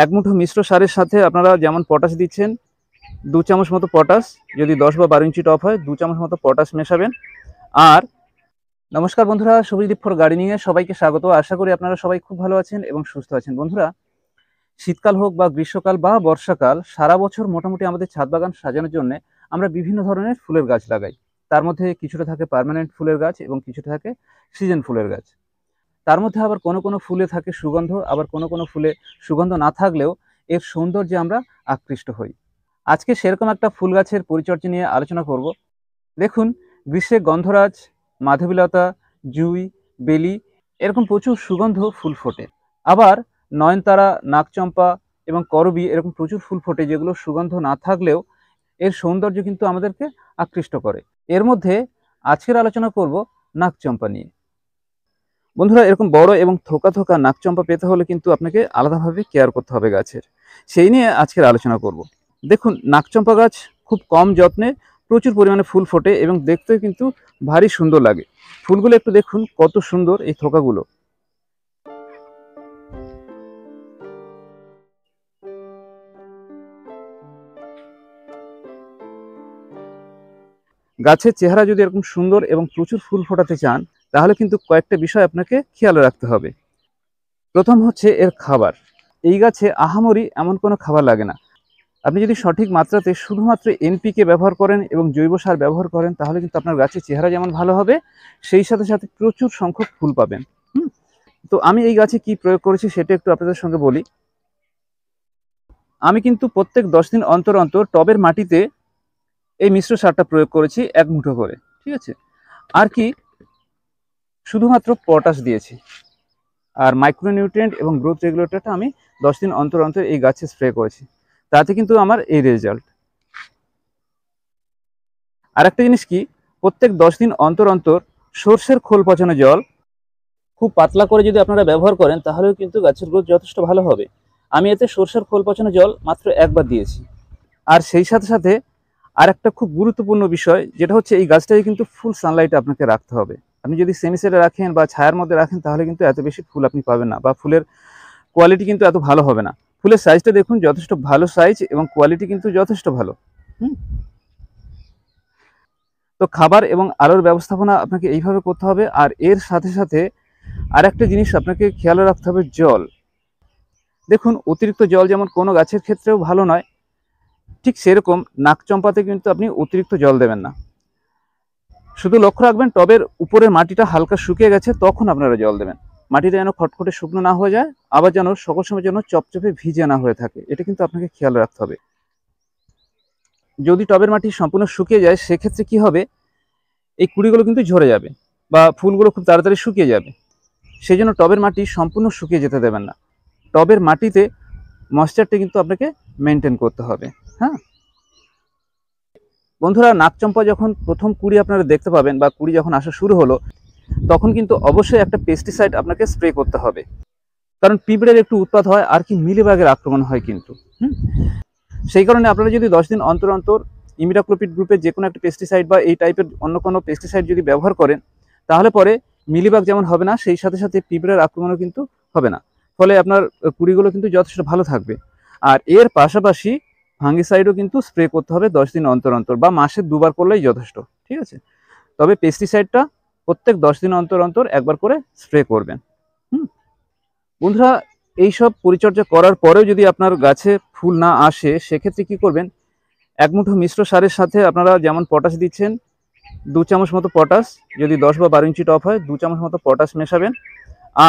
এক মুঠো মিশ্র সারের সাথে আপনারা যেমন পটাশ দিচ্ছেন 2 চামচ মতো পটাশ, যদি 10 বা 12 ইঞ্চি টব হয় 2 চামচ মতো পটাশ মেশাবেন। আর নমস্কার বন্ধুরা, সবুজদীপ ফর গার্ডেনিংয়ে সবাইকে স্বাগত। আশা করি আপনারা সবাই খুব ভালো আছেন এবং সুস্থ আছেন। বন্ধুরা, শীতকাল হোক বা গ্রীষ্মকাল বা বর্ষাকাল, সারা বছর মোটামুটি আমাদের ছাদ বাগান সাজানোর জন্য আমরা বিভিন্ন ধরনের ফুলের গাছ লাগাই। তার মধ্যে কিছুটা থাকে পার্মানেন্ট ফুলের গাছ এবং কিছুটা থাকে সিজন ফুলের গাছ। তার মধ্যে আবার কোনো কোনো ফুলে থাকে সুগন্ধ, আবার কোনো কোনো ফুলে সুগন্ধ না থাকলেও এর সৌন্দর্যে আমরা আকৃষ্ট হই। আজকে সেরকম একটা ফুল গাছের পরিচর্যা নিয়ে আলোচনা করব। দেখুন, গ্রীষ্মে গন্ধরাজ, মাধবীলতা, জুঁই, বেলি এরকম প্রচুর সুগন্ধ ফুল ফোটে। আবার নয়নতারা, নাগচম্পা এবং করবী এরকম প্রচুর ফুল ফোটে, যেগুলো সুগন্ধ না থাকলেও এর সৌন্দর্য কিন্তু আমাদেরকে আকৃষ্ট করে। এর মধ্যে আজকের আলোচনা করব নাগচম্পা নিয়ে। বন্ধুরা, এরকম বড় এবং থোকা থোকা নাগচম্পা পেতে হলে কিন্তু আপনাকে আলাদাভাবে কেয়ার করতে হবে গাছের, সেই নিয়ে আজকের আলোচনা করব। দেখুন, নাগচম্পা গাছ খুব কম যত্নে প্রচুর পরিমাণে ফুল ফোটে এবং দেখতেও কিন্তু ভারী সুন্দর লাগে। ফুলগুলো একটু দেখুন কত সুন্দর এই থোকাগুলো। গাছের চেহারা যদি এরকম সুন্দর এবং প্রচুর ফুল ফোটাতে চান, তাহলে কিন্তু কয়েকটা বিষয় আপনাকে খেয়াল রাখতে হবে। প্রথম হচ্ছে এর খাবার। এই গাছে আহামরি এমন কোনো খাবার লাগে না। আপনি যদি সঠিক মাত্রাতে শুধুমাত্র এনপিকে ব্যবহার করেন এবং জৈব সার ব্যবহার করেন, তাহলে কিন্তু আপনার গাছের চেহারা যেমন ভালো হবে, সেই সাথে সাথে প্রচুর সংখ্যক ফুল পাবেন। তো আমি এই গাছে কি প্রয়োগ করেছি সেটা একটু আপনাদের সঙ্গে বলি। আমি কিন্তু প্রত্যেক 10 দিন অন্তর অন্তর টবের মাটিতে এই মিশ্র সারটা প্রয়োগ করেছি 1 মুঠো করে, ঠিক আছে। আর কি, শুধুমাত্র পটাশ দিয়েছি, আর মাইক্রোনিউট্রিয়েন্ট এবং গ্রোথ রেগুলেটরটা আমি 10 দিন অন্তর অন্তর এই গাছে স্প্রে করেছি। তাতে কিন্তু আমার এই রেজাল্ট। আর একটা জিনিস কি, প্রত্যেক 10 দিন অন্তর অন্তর সর্ষের খোল পচানো জল খুব পাতলা করে যদি আপনারা ব্যবহার করেন, তাহলেও কিন্তু গাছের গ্রোথ যথেষ্ট ভালো হবে। আমি এতে সর্ষের খোল পচানো জল মাত্র 1 বার দিয়েছি। আর সেই সাথে সাথে আর একটা খুব গুরুত্বপূর্ণ বিষয়, যেটা হচ্ছে এই গাছটাকে কিন্তু ফুল সানলাইটে আপনাকে রাখতে হবে। আপনি যদি সেমিসেটে রাখেন বা ছায়ার মধ্যে রাখেন, তাহলে কিন্তু এত বেশি ফুল আপনি পাবেন না, বা ফুলের কোয়ালিটি কিন্তু এত ভালো হবে না। ফুলের সাইজটা দেখুন, যথেষ্ট ভালো সাইজ এবং কোয়ালিটি কিন্তু যথেষ্ট ভালো। তো খাবার এবং আলোর ব্যবস্থাপনা আপনাকে এইভাবে করতে হবে। আর এর সাথে সাথে আর একটা জিনিস আপনাকে খেয়াল রাখতে হবে, জল। দেখুন, অতিরিক্ত জল যেমন কোনো গাছের ক্ষেত্রেও ভালো নয়, ঠিক সেরকম নাগচম্পাতে কিন্তু আপনি অতিরিক্ত জল দেবেন না। শুধু লক্ষ্য রাখবেন টবের উপরের মাটিটা হালকা শুকিয়ে গেছে, তখন আপনারা জল দেবেন। মাটিটা যেন খটখটে শুকনো না হয়ে যায়, আবার যেন সকল সময় যেন চপচপে ভিজে না হয়ে থাকে, এটা কিন্তু আপনাকে খেয়াল রাখতে হবে। যদি টবের মাটি সম্পূর্ণ শুকিয়ে যায়, সেক্ষেত্রে কি হবে, এই কুড়িগুলো কিন্তু ঝরে যাবে বা ফুলগুলো খুব তাড়াতাড়ি শুকিয়ে যাবে। সেই জন্য টবের মাটি সম্পূর্ণ শুকিয়ে যেতে দেবেন না। টবের মাটিতে ময়েশ্চারটা কিন্তু আপনাকে মেনটেন করতে হবে। হ্যাঁ বন্ধুরা, নাগচম্পা যখন প্রথম কুড়ি আপনারা দেখতে পাবেন বা কুড়ি যখন আসা শুরু হলো, তখন কিন্তু অবশ্যই একটা পেস্টিসাইড আপনাকে স্প্রে করতে হবে। কারণ পিঁপড়ের একটু উৎপাত হয়, আর কি মিলিবাগের আক্রমণ হয় কিন্তু। সেই কারণে আপনারা যদি 10 দিন অন্তর অন্তর ইমিডাক্লোপিড গ্রুপের যে কোনো একটা পেস্টিসাইড বা এই টাইপের অন্য কোনো পেস্টিসাইড যদি ব্যবহার করেন, তাহলে পরে মিলিবাগ যেমন হবে না, সেই সাথে সাথে পিঁপড়ের আক্রমণও কিন্তু হবে না। ফলে আপনার কুড়িগুলো কিন্তু যথেষ্ট ভালো থাকবে। আর এর পাশাপাশি ফাঙ্গিসাইডও কিন্তু স্প্রে করতে হবে 10 দিন অন্তর অন্তর, বা মাসে 2 বার করলেই যথেষ্ট, ঠিক আছে। তবে পেস্টিসাইডটা প্রত্যেক 10 দিন অন্তর অন্তর একবার করে স্প্রে করবেন। বন্ধুরা, এইসব পরিচর্যা করার পরেও যদি আপনার গাছে ফুল না আসে, সেক্ষেত্রে কি করবেন, 1 মুঠো মিশ্র সারের সাথে আপনারা যেমন পটাশ দিচ্ছেন 2 চামচ মতো পটাশ, যদি 10 বা 12 ইঞ্চি টব হয় 2 চামচ মতো পটাশ মেশাবেন।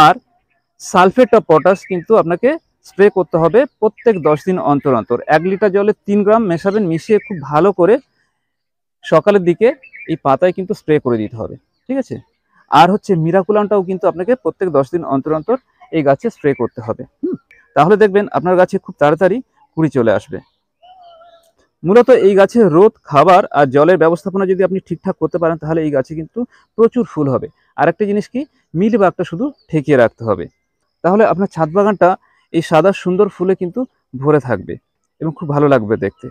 আর সালফেট অফ পটাশ কিন্তু আপনাকে স্প্রে করতে হবে প্রত্যেক 10 দিন অন্তর অন্তর। 1 লিটার জলে 3 গ্রাম মেশাবেন, মিশিয়ে খুব ভালো করে সকালের দিকে এই পাতায় কিন্তু স্প্রে করে দিতে হবে, ঠিক আছে। আর হচ্ছে মিরাকুলামটাও কিন্তু আপনাকে প্রত্যেক 10 দিন অন্তর অন্তর এই গাছে স্প্রে করতে হবে। তাহলে দেখবেন আপনার গাছে খুব তাড়াতাড়ি কুড়ি চলে আসবে। মূলত এই গাছের রোদ, খাবার আর জলের ব্যবস্থাপনা যদি আপনি ঠিকঠাক করতে পারেন, তাহলে এই গাছে কিন্তু প্রচুর ফুল হবে। আর একটা জিনিস কি, মিলিবাগটা শুধু ঠেকিয়ে রাখতে হবে, তাহলে আপনার ছাদ বাগানটা এই সাদা সুন্দর ফুলে কিন্তু ভরে থাকবে এবং খুব ভালো লাগবে দেখতে।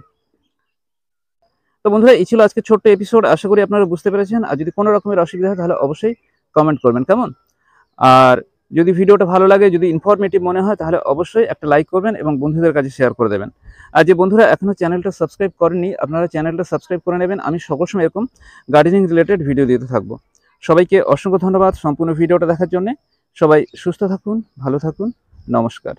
তো বন্ধুরা, এই ছিল আজকে ছোট্ট এপিসোড। আশা করি আপনারা বুঝতে পেরেছেন। আর যদি কোনো রকমের অসুবিধা হয়, তাহলে অবশ্যই কমেন্ট করবেন, কেমন। আর যদি ভিডিওটা ভালো লাগে, যদি ইনফরমেটিভ মনে হয়, তাহলে অবশ্যই একটা লাইক করবেন এবং বন্ধুদের কাছে শেয়ার করে দেবেন। আর যে বন্ধুরা এখনও চ্যানেলটা সাবস্ক্রাইব করেননি, আপনারা চ্যানেলটা সাবস্ক্রাইব করে নেবেন। আমি সকল সময় এরকম গার্ডেনিং রিলেটেড ভিডিও দিতে থাকবো। সবাইকে অসংখ্য ধন্যবাদ সম্পূর্ণ ভিডিওটা দেখার জন্য। সবাই সুস্থ থাকুন, ভালো থাকুন, নমস্কার।